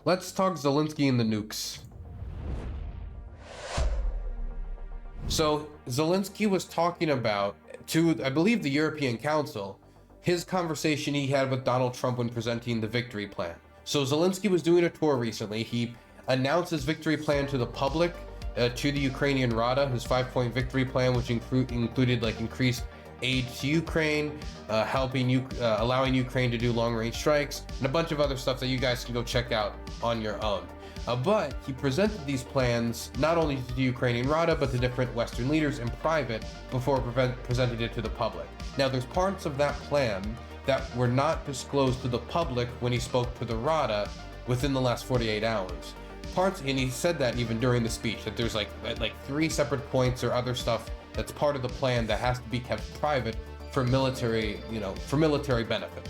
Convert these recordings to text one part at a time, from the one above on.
let's talk Zelensky and the nukes. So Zelensky was talking about, to I believe the European Council, his conversation he had with Donald Trump when presenting the victory plan. So Zelensky was doing a tour recently. He announced his victory plan to the public, to the Ukrainian Rada, his 5-point victory plan, which included like increased aid to Ukraine, allowing Ukraine to do long-range strikes, and a bunch of other stuff that you guys can go check out on your own. But he presented these plans not only to the Ukrainian Rada, but to different Western leaders in private before presenting it to the public. Now, there's parts of that plan that were not disclosed to the public when he spoke to the Rada within the last 48 hours. And he said that even during the speech, that there's like 3 separate points or other stuff that's part of the plan that has to be kept private for military, for military benefit.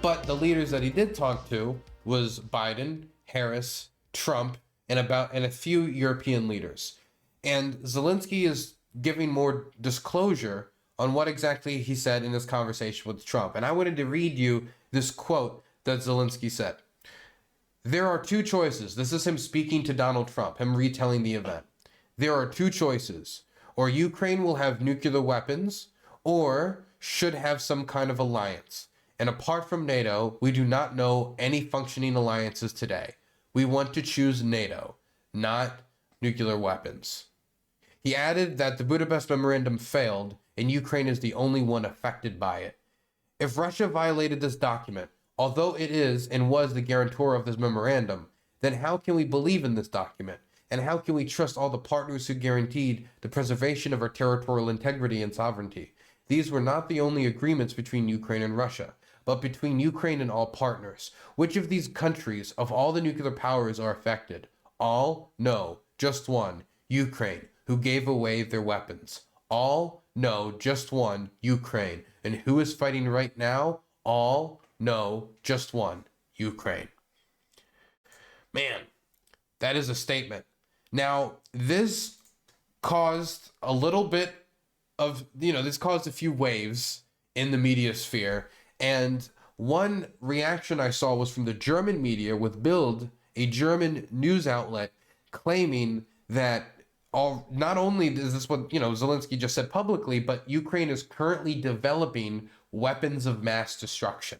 But the leaders that he did talk to was Biden, Harris, Trump, and a few European leaders. And Zelensky is giving more disclosure on what exactly he said in this conversation with Trump. And I wanted to read you this quote that Zelensky said. There are 2 choices. This is him speaking to Donald Trump, him retelling the event. There are 2 choices. Or Ukraine will have nuclear weapons, or should have some kind of alliance. And apart from NATO, we do not know any functioning alliances today. We want to choose NATO, not nuclear weapons. He added that the Budapest Memorandum failed, and Ukraine is the only one affected by it. If Russia violated this document, although it is and was the guarantor of this memorandum, then how can we believe in this document? And how can we trust all the partners who guaranteed the preservation of our territorial integrity and sovereignty? These were not the only agreements between Ukraine and Russia, but between Ukraine and all partners. Which of these countries, of all the nuclear powers, are affected? All? No, just one, Ukraine, who gave away their weapons. All? No, just one, Ukraine. And who is fighting right now? All? No, just one, Ukraine. Man, that is a statement. Now, this caused a little bit of, this caused a few waves in the media sphere. And one reaction I saw was from the German media with Bild, a German news outlet, claiming that not only is this what, Zelensky just said publicly, but Ukraine is currently developing weapons of mass destruction.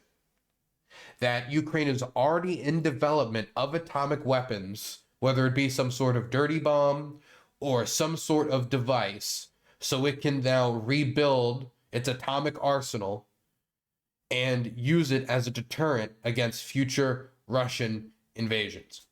That Ukraine is already in development of atomic weapons, whether it be some sort of dirty bomb or some sort of device, so it can now rebuild its atomic arsenal and use it as a deterrent against future Russian invasions.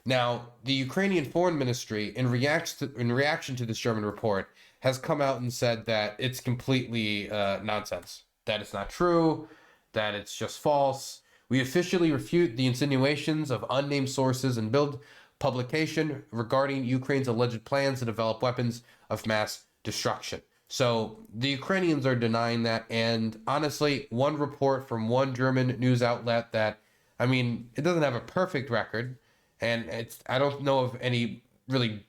Now, the Ukrainian Foreign Ministry, in reaction to this German report, has come out and said that it's completely nonsense, that it's not true, that it's just false. We officially refute the insinuations of unnamed sources and Bild publication regarding Ukraine's alleged plans to develop weapons of mass destruction. So the Ukrainians are denying that, and honestly, one report from one German news outlet that, it doesn't have a perfect record, and I don't know of any really.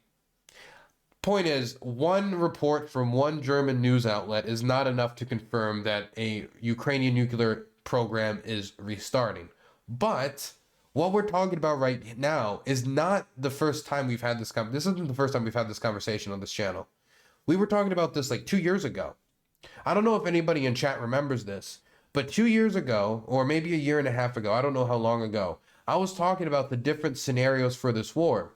Point is, one report from one German news outlet is not enough to confirm that a Ukrainian nuclear program is restarting. But what we're talking about right now is not the first time we've had this this isn't the first time we've had this conversation on this channel. We were talking about this like 2 years ago. I don't know if anybody in chat remembers this, but 2 years ago, or maybe a year and a half ago, I don't know how long ago, I was talking about the different scenarios for this war.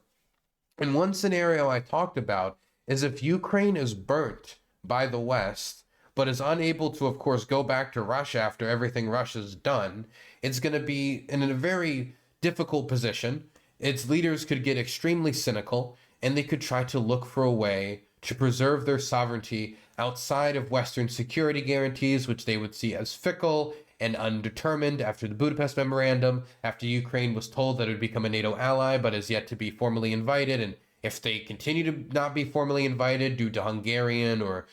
And one scenario I talked about is if Ukraine is burnt by the West, but is unable to, of course, go back to Russia after everything Russia's done, it's going to be in a very difficult position. Its leaders could get extremely cynical, and they could try to look for a way to preserve their sovereignty outside of Western security guarantees, which they would see as fickle and undetermined after the Budapest Memorandum, after Ukraine was told that it would become a NATO ally, but is yet to be formally invited. And if they continue to not be formally invited due to Hungarian or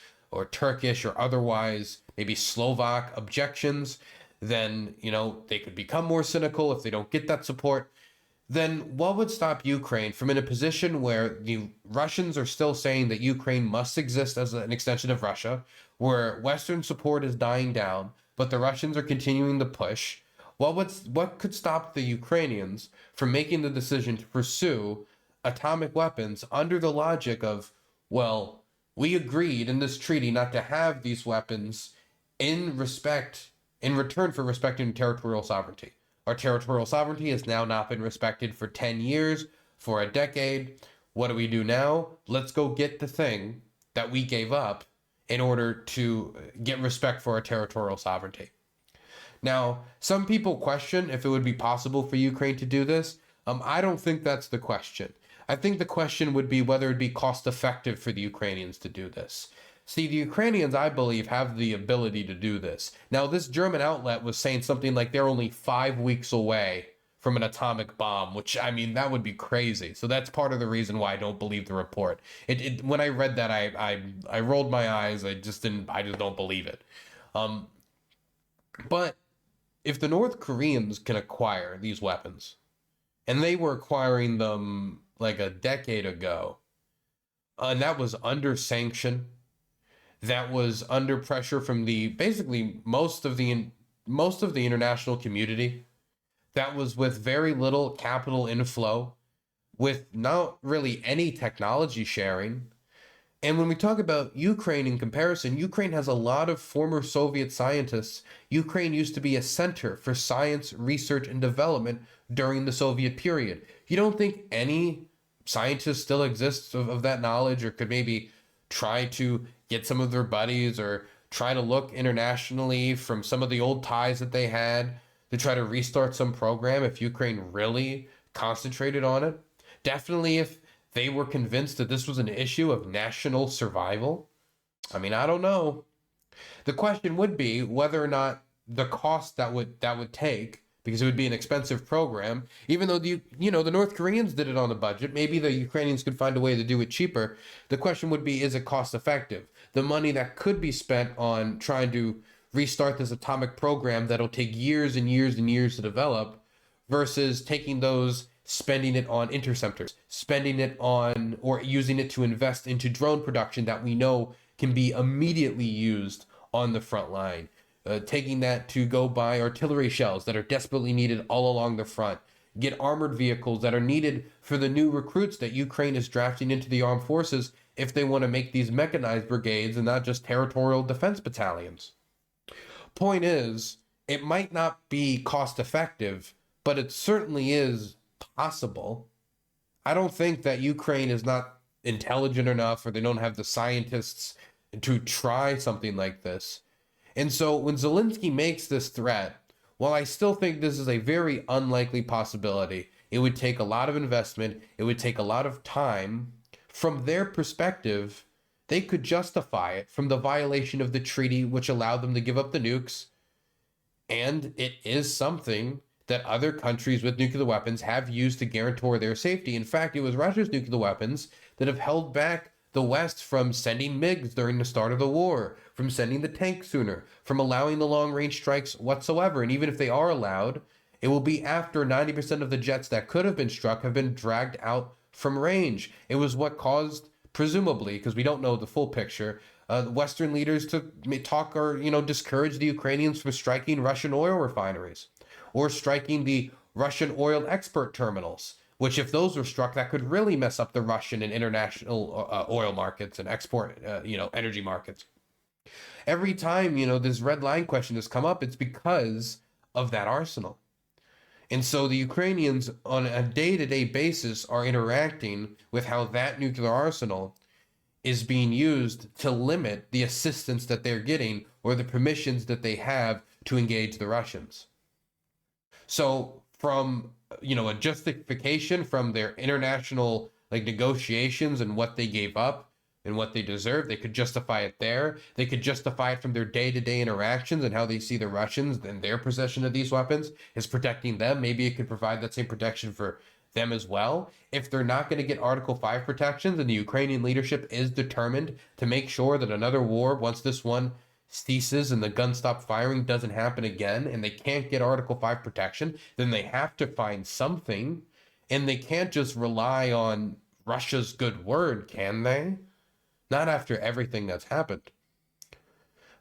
Turkish or otherwise, maybe Slovak objections, then, they could become more cynical if they don't get that support. Then what would stop Ukraine from in a position where the Russians are still saying that Ukraine must exist as an extension of Russia, where Western support is dying down, but the Russians are continuing to push? What could stop the Ukrainians from making the decision to pursue atomic weapons under the logic of, well, we agreed in this treaty not to have these weapons in return for respecting territorial sovereignty. Our territorial sovereignty has now not been respected for 10 years, for a decade. What do we do now? Let's go get the thing that we gave up in order to get respect for our territorial sovereignty. Now, some people question if it would be possible for Ukraine to do this. I don't think that's the question. I think the question would be whether it'd be cost effective for the Ukrainians to do this. See, the Ukrainians, I believe, have the ability to do this. Now, this German outlet was saying something like they're only 5 weeks away from an atomic bomb, which, I mean, that would be crazy. So that's part of the reason why I don't believe the report. When I read that, I rolled my eyes. I just don't believe it. But if the North Koreans can acquire these weapons, and they were acquiring them like a decade ago, and that was under sanction, that was under pressure from basically most of the international community, that was with very little capital inflow, with not really any technology sharing. And when we talk about Ukraine in comparison, Ukraine has a lot of former Soviet scientists. Ukraine used to be a center for science, research, and development during the Soviet period. You don't think any scientist still exists of that knowledge, or could maybe try to get some of their buddies or try to look internationally from some of the old ties that they had to try to restart some program if Ukraine really concentrated on it? Definitely if they were convinced that this was an issue of national survival. I mean, I don't know. The question would be whether or not the cost that would take, because it would be an expensive program, even though the North Koreans did it on a budget, maybe the Ukrainians could find a way to do it cheaper. The question would be, is it cost effective? The money that could be spent on trying to restart this atomic program that'll take years and years and years to develop, versus taking those, spending it on interceptors, spending it on or using it to invest into drone production that we know can be immediately used on the front line. Taking that to go buy artillery shells that are desperately needed all along the front, get armored vehicles that are needed for the new recruits that Ukraine is drafting into the armed forces if they want to make these mechanized brigades and not just territorial defense battalions. Point is, it might not be cost effective, but it certainly is possible. I don't think that Ukraine is not intelligent enough, or they don't have the scientists to try something like this. And so when Zelensky makes this threat, while I still think this is a very unlikely possibility, it would take a lot of investment, it would take a lot of time. From their perspective, they could justify it from the violation of the treaty which allowed them to give up the nukes. And it is something that other countries with nuclear weapons have used to guarantee their safety. In fact, it was Russia's nuclear weapons that have held back the West from sending MiGs during the start of the war, from sending the tanks sooner, from allowing the long-range strikes whatsoever. And even if they are allowed, it will be after 90% of the jets that could have been struck have been dragged out from range. It was what caused, presumably, because we don't know the full picture, Western leaders to talk or discourage the Ukrainians from striking Russian oil refineries or striking the Russian oil export terminals, which if those were struck, that could really mess up the Russian and international oil markets and export, energy markets. Every time, this red line question has come up, it's because of that arsenal. And so the Ukrainians on a day-to-day basis are interacting with how that nuclear arsenal is being used to limit the assistance that they're getting or the permissions that they have to engage the Russians. So from, a justification from their international negotiations and what they gave up and what they deserve, they could justify it there. They could justify it from their day-to-day interactions and how they see the Russians and their possession of these weapons is protecting them. Maybe it could provide that same protection for them as well. If they're not going to get Article 5 protections, and the Ukrainian leadership is determined to make sure that another war, once this one ceases and the guns stop firing, doesn't happen again, and they can't get Article 5 protection, then they have to find something, and they can't just rely on Russia's good word, can they? Not after everything that's happened.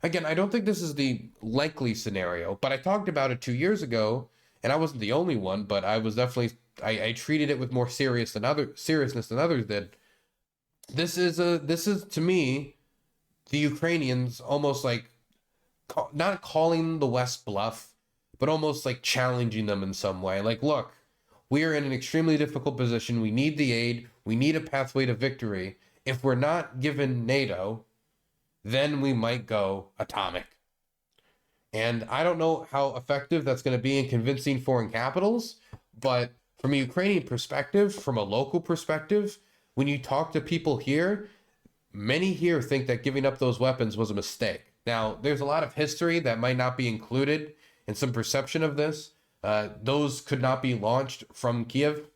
Again, I don't think this is the likely scenario, but I talked about it 2 years ago, and I wasn't the only one, but I was definitely, I treated it with more seriousness than others did. This is to me, the Ukrainians almost like not calling the West bluff, but almost like challenging them in some way. Like, look, we are in an extremely difficult position. We need the aid. We need a pathway to victory. If we're not given NATO, then we might go atomic. And I don't know how effective that's going to be in convincing foreign capitals, but from a Ukrainian perspective, from a local perspective, when you talk to people here, many here think that giving up those weapons was a mistake. Now, there's a lot of history that might not be included in some perception of this. Those could not be launched from Kiev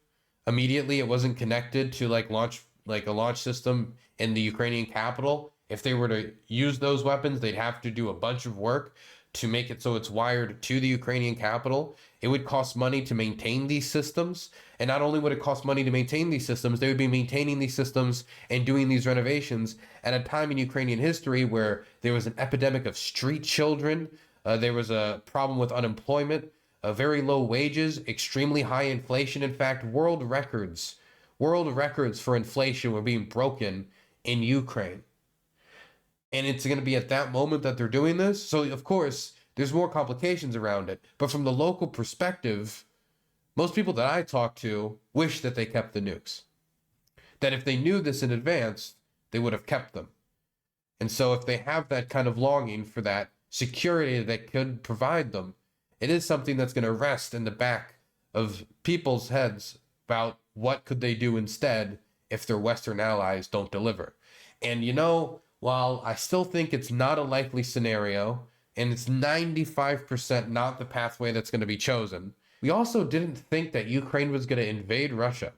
immediately. It wasn't connected to like a launch system in the Ukrainian capital. If they were to use those weapons, they'd have to do a bunch of work to make it so it's wired to the Ukrainian capital. It would cost money to maintain these systems. And not only would it cost money to maintain these systems, they would be maintaining these systems and doing these renovations at a time in Ukrainian history where there was an epidemic of street children. There was a problem with unemployment, very low wages, extremely high inflation. In fact, world records for inflation were being broken in Ukraine. And it's going to be at that moment that they're doing this. So, of course, there's more complications around it. But from the local perspective, most people that I talk to wish that they kept the nukes. That if they knew this in advance, they would have kept them. And so if they have that kind of longing for that security that could provide them, it is something that's going to rest in the back of people's heads about what could they do instead if their Western allies don't deliver. And while I still think it's not a likely scenario, and it's 95% not the pathway that's going to be chosen, we also didn't think that Ukraine was going to invade Russia.